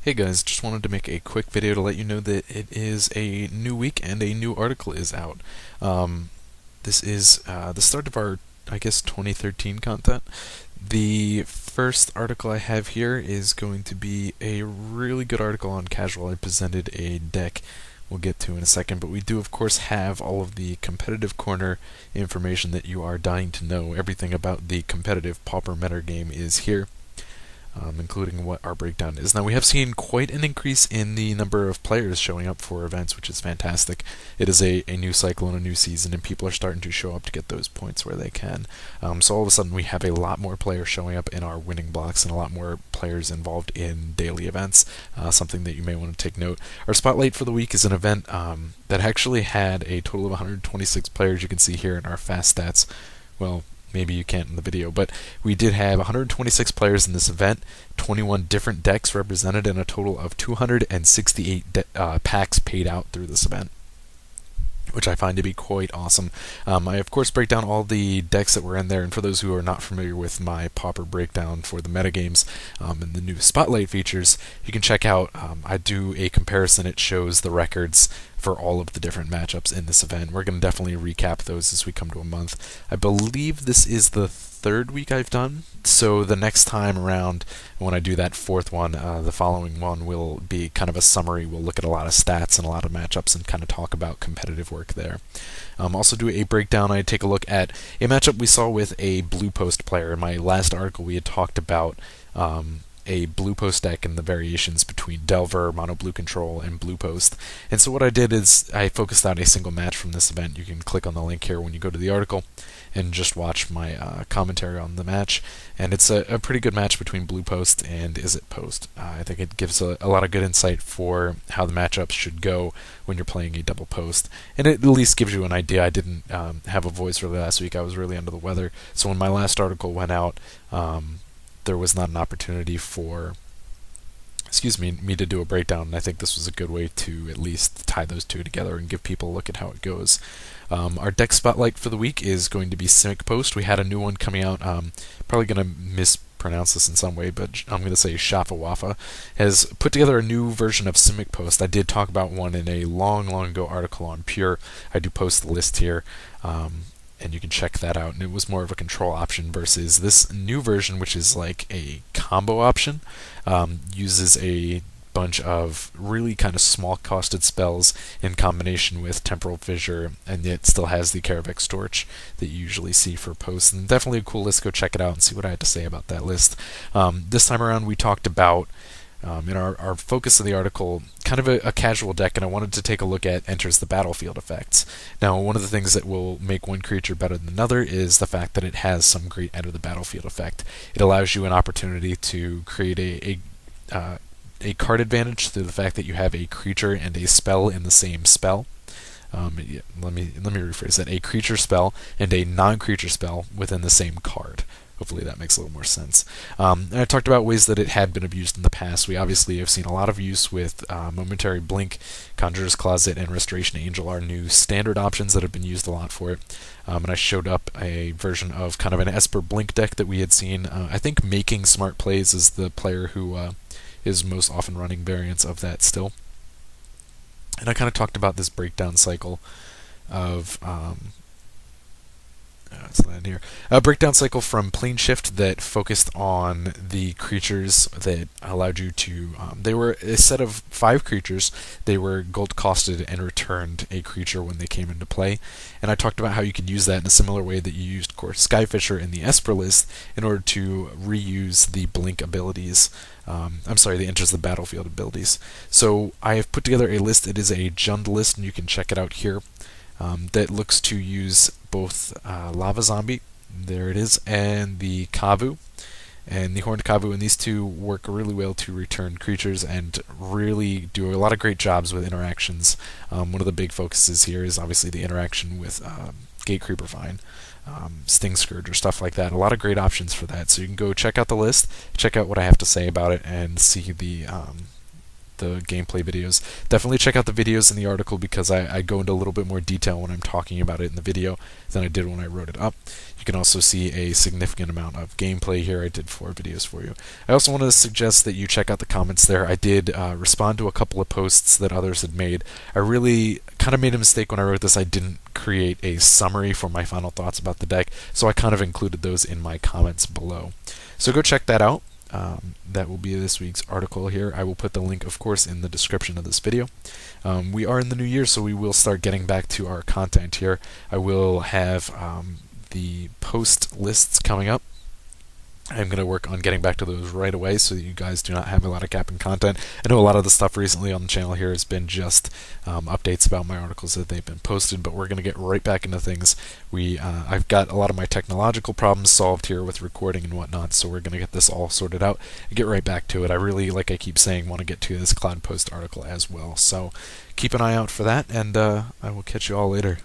Hey guys, just wanted to make a quick video to let you know that it is a new week and a new article is out. This is the start of our, I guess, 2013 content. The first article I have here is going to be a really good article on casual. I presented a deck we'll get to in a second, but we do of course have all of the competitive corner information that you are dying to know. Everything about the competitive Pauper meta game is here. Including what our breakdown is. Now, we have seen quite an increase in the number of players showing up for events, which is fantastic. It is a new cycle and a new season, and people are starting to show up to get those points where they can. So all of a sudden, we have a lot more players showing up in our winning blocks and a lot more players involved in daily events, something that you may want to take note. Our spotlight for the week is an event that actually had a total of 126 players. You can see here in our fast stats. Well, maybe you can't in the video, but we did have 126 players in this event, 21 different decks represented, and a total of 268 packs paid out through this event, which I find to be quite awesome. I of course break down all the decks that were in there, and for those who are not familiar with my Pauper breakdown for the metagames and the new Spotlight features, you can check out, I do a comparison. It shows the records for all of the different matchups in this event. We're going to definitely recap those as we come to a month. I believe this is the third week I've done, so the next time around when I do that fourth one, the following one will be kind of a summary. We'll look at a lot of stats and a lot of matchups and kind of talk about competitive work there. Also do a breakdown. I take a look at a matchup we saw with a blue post player. In my last article we had talked about a blue post deck and the variations between Delver, mono blue control, and blue post. And so what I did is I focused on a single match from this event. You can click on the link here when you go to the article and just watch my commentary on the match. And it's a pretty good match between blue post and Izzet post. I think it gives a lot of good insight for how the matchups should go when you're playing a double post. And it at least gives you an idea. I didn't have a voice really last week. I was really under the weather. So when my last article went out, there was not an opportunity for me to do a breakdown, and I think this was a good way to at least tie those two together and give people a look at how it goes. Our deck spotlight for the week is going to be Simic Post. We had a new one coming out, probably going to mispronounce this in some way, but I'm going to say Shafa Wafa, has put together a new version of Simic Post. I did talk about one in a long ago article on Pure. I do post the list here. And you can check that out, and it was more of a control option versus this new version, which is like a combo option. Uses a bunch of really kind of small costed spells in combination with Temporal Fissure, and it still has the Karavex Torch that you usually see for posts. And definitely a cool list. Go check it out and see what I had to say about that list. This time around we talked about in our focus of the article, kind of a casual deck, and I wanted to take a look at enters the battlefield effects. Now, one of the things that will make one creature better than another is the fact that it has some great enter the battlefield effect. It allows you an opportunity to create a card advantage through the fact that you have a creature and a spell in the same spell. Let me rephrase that: a creature spell and a non-creature spell within the same card. Hopefully that makes a little more sense. And I talked about ways that it had been abused in the past. We obviously have seen a lot of use with Momentary Blink, Conjurer's Closet, and Restoration Angel are new standard options that have been used a lot for it. And I showed up a version of kind of an Esper Blink deck that we had seen. I think Making Smart Plays is the player who is most often running variants of that still. And I kind of talked about this breakdown cycle of it's not in here. A breakdown cycle from Plane Shift that focused on the creatures that allowed you to. They were a set of 5 creatures. They were gold costed and returned a creature when they came into play. And I talked about how you could use that in a similar way that you used, of course, Skyfisher in the Esper list in order to reuse the Blink abilities. The Enters the Battlefield abilities. So I have put together a list. It is a Jund list, and you can check it out here. That looks to use both Lava Zombie, there it is, and the Kavu, and the Horned Kavu, and these two work really well to return creatures and really do a lot of great jobs with interactions. One of the big focuses here is obviously the interaction with Gatecreeper Vine, Sting Scourge, or stuff like that. A lot of great options for that, so you can go check out the list, check out what I have to say about it, and see the the gameplay videos. Definitely check out the videos in the article because I go into a little bit more detail when I'm talking about it in the video than I did when I wrote it up. You can also see a significant amount of gameplay here. I did 4 videos for you. I also want to suggest that you check out the comments there. I did respond to a couple of posts that others had made. I really kind of made a mistake when I wrote this. I didn't create a summary for my final thoughts about the deck, so I kind of included those in my comments below. So go check that out. That will be this week's article here. I will put the link, of course, in the description of this video. We are in the new year, so we will start getting back to our content here. I will have the post lists coming up. I'm going to work on getting back to those right away so that you guys do not have a lot of gap in content. I know a lot of the stuff recently on the channel here has been just updates about my articles that they've been posted, but we're going to get right back into things. I've got a lot of my technological problems solved here with recording and whatnot, so we're going to get this all sorted out and get right back to it. I really, like I keep saying, want to get to this Cloud Post article as well. So keep an eye out for that, and I will catch you all later.